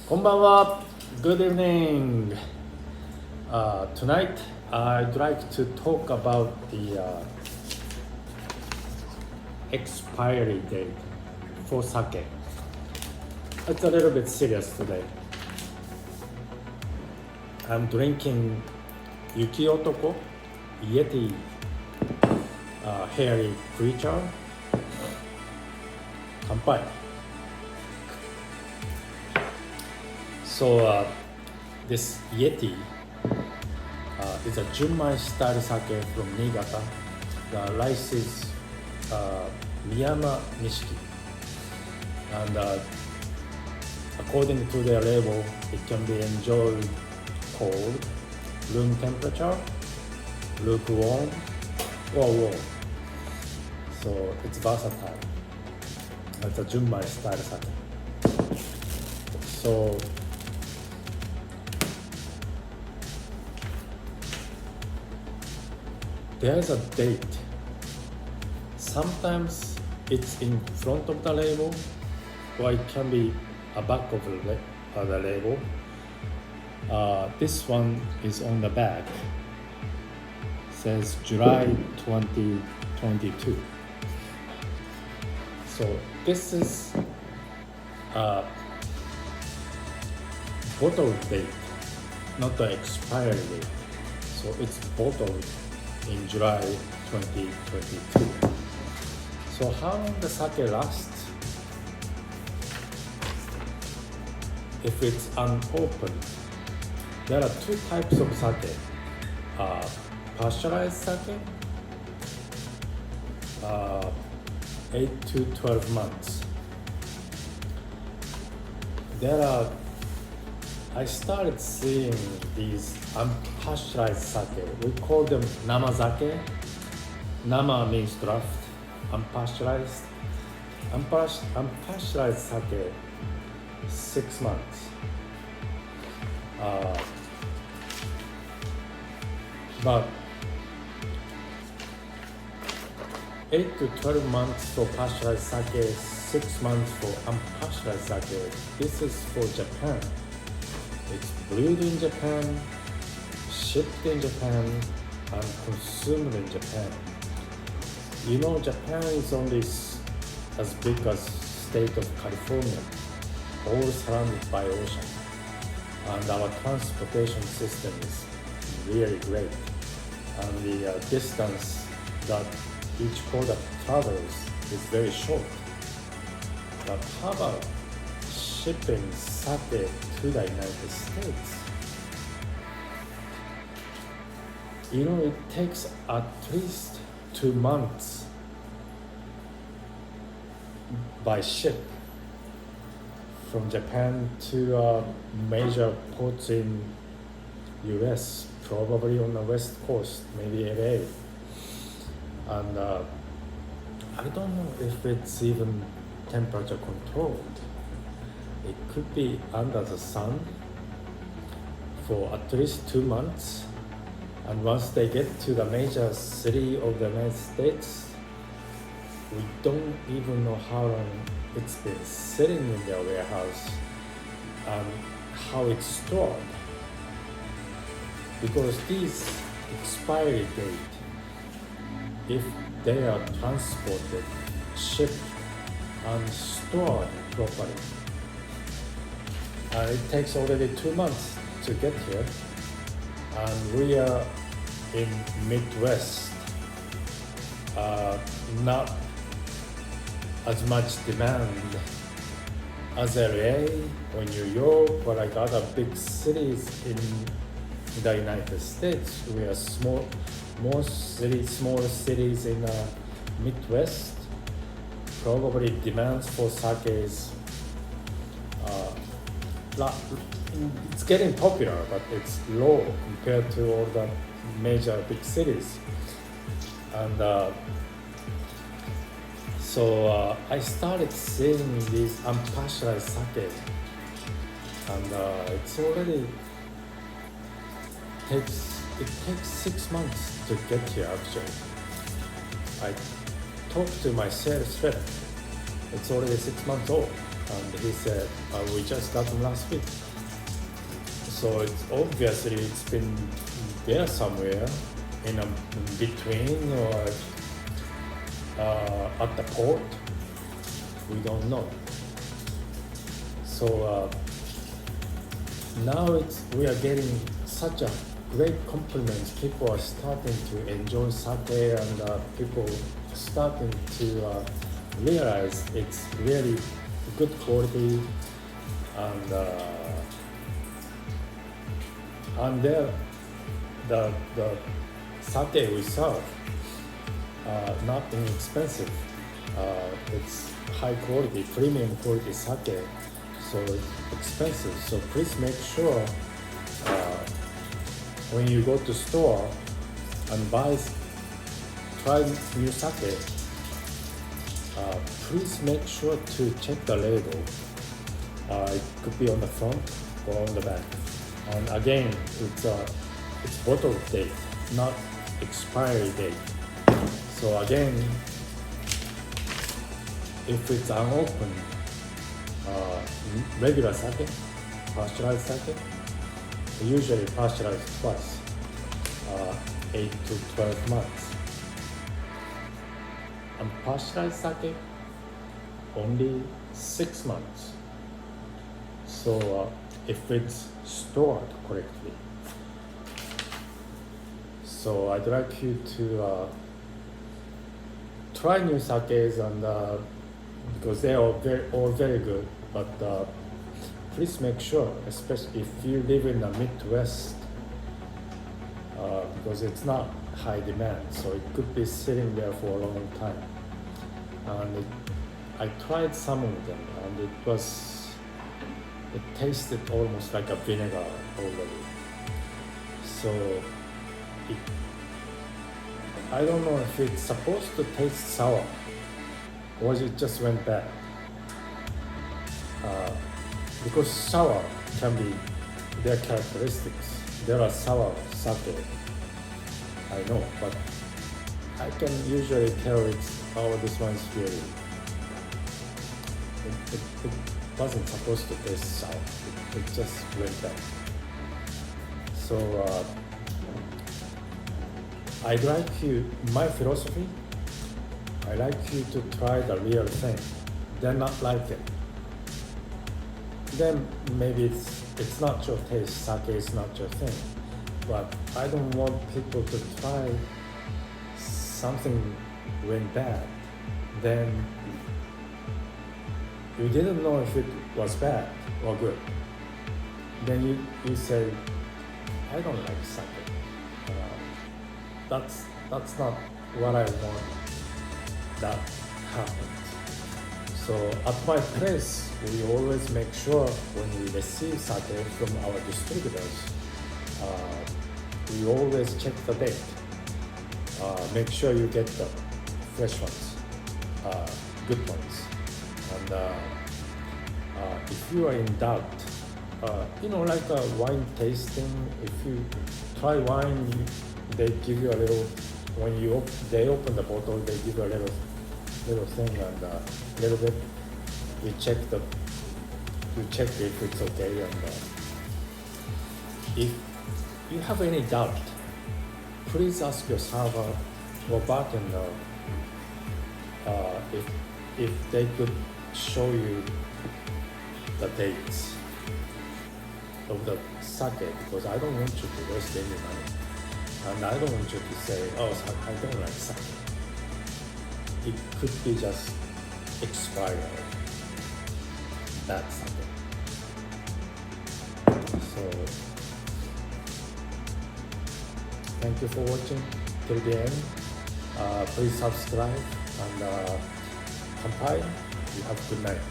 こんばんは。Good evening. Tonight I'd like to talk about the expiry date for sake. It's a little bit serious today. I'm drinking Yuki Otoko Yeti hairy creature. 乾杯。So this Yeti is a Junmai style sake from Niigata. The rice is Miyama Nishiki. And according to their label, it can be enjoyed cold, room temperature, lukewarm, or warm. So it's versatile. It's a Junmai style sake. So there's a date. Sometimes it's in front of the label, or it can be a back of the label. This one is on the back. It says July 2022. So this is bottle date, not the expiry date. So it's bottled in July 2022. So how long the sake lasts? If it's unopened, there are two types of sake. Pasteurized sake, 8 to 12 months. I started seeing these unpasteurized sake. We call them namazake. Nama means draft. Unpasteurized. Unpasteurized sake, 6 months. But 8 to 12 months for pasteurized sake, 6 months for unpasteurized sake. This is for Japan. It's brewed in Japan, shipped in Japan, and consumed in Japan. You know, Japan is only as big as state of California, all surrounded by ocean. And our transportation system is really great. And the distance that each product travels is very short. But how about shipping sake to the United States? You know, it takes at least 2 months by ship from Japan to major ports in US, probably on the west coast, maybe LA. And I don't know if it's even temperature controlled. It could be under the sun for at least 2 months. And once they get to the major city of the United States, we don't even know how long it's been sitting in their warehouse and how it's stored. Because these expiry date, if they are transported, shipped, and stored properly, and it takes already 2 months to get here, and we are in Midwest, not as much demand as LA or New York or like other big cities in the United States. We are smaller cities in the Midwest. Probably demands for sake is it's getting popular, but it's low compared to all the major big cities. And so I started seeing these unpasteurized sake, and it's already it takes 6 months to get here. Actually, I talked to my sales rep. It's already 6 months old. and he said, we just got them last week. So it's been there somewhere in between or at the port. We don't know. So now we are getting such a great compliments. People are starting to enjoy sake, and people starting to realize it's really good quality, and the sake we serve not inexpensive. It's high quality, premium quality sake, so it's expensive. So please make sure when you go to store and try new sake, please make sure to check the label. It could be on the front or on the back. And again, it's bottle date, not expiry date. So again, if it's unopened, regular sake, pasteurized sake, usually pasteurized twice, 8 to 12 months. And pasteurized sake, only 6 months. So if it's stored correctly. So I'd like you to try new sakes, and because they are all very good, but please make sure, especially if you live in the Midwest, because it's not high demand, so it could be sitting there for a long time. And I tried some of them, and it tasted almost like a vinegar already. So I don't know if it's supposed to taste sour, or it just went bad. Because sour can be their characteristics. There are sour sake, I know, but I can usually tell this one's really. It wasn't supposed to taste sour. It just went bad. So I'd like you, my philosophy, I like you to try the real thing, then not like it. Then maybe it's not your taste, sake is not your thing. But I don't want people to try something went bad, then you didn't know if it was bad or good. Then you say, I don't like sake. That's not what I want that happens. So at my place, we always make sure when we receive sake from our distributors, we always check the date. Make sure you get the fresh ones, good ones. And if you are in doubt, like a wine tasting, if you try wine, they give you a little, when they open the bottle, they give you a little thing, and a little bit, you check if it's okay. And if you have any doubt, please ask your server or bartender if they could show you the dates of the sake, because I don't want you to waste any money. And I don't want you to say, oh, I don't like sake. It could be just expired, bad sake. So, thank you for watching till the end. Please subscribe and kanpai. You have a good night.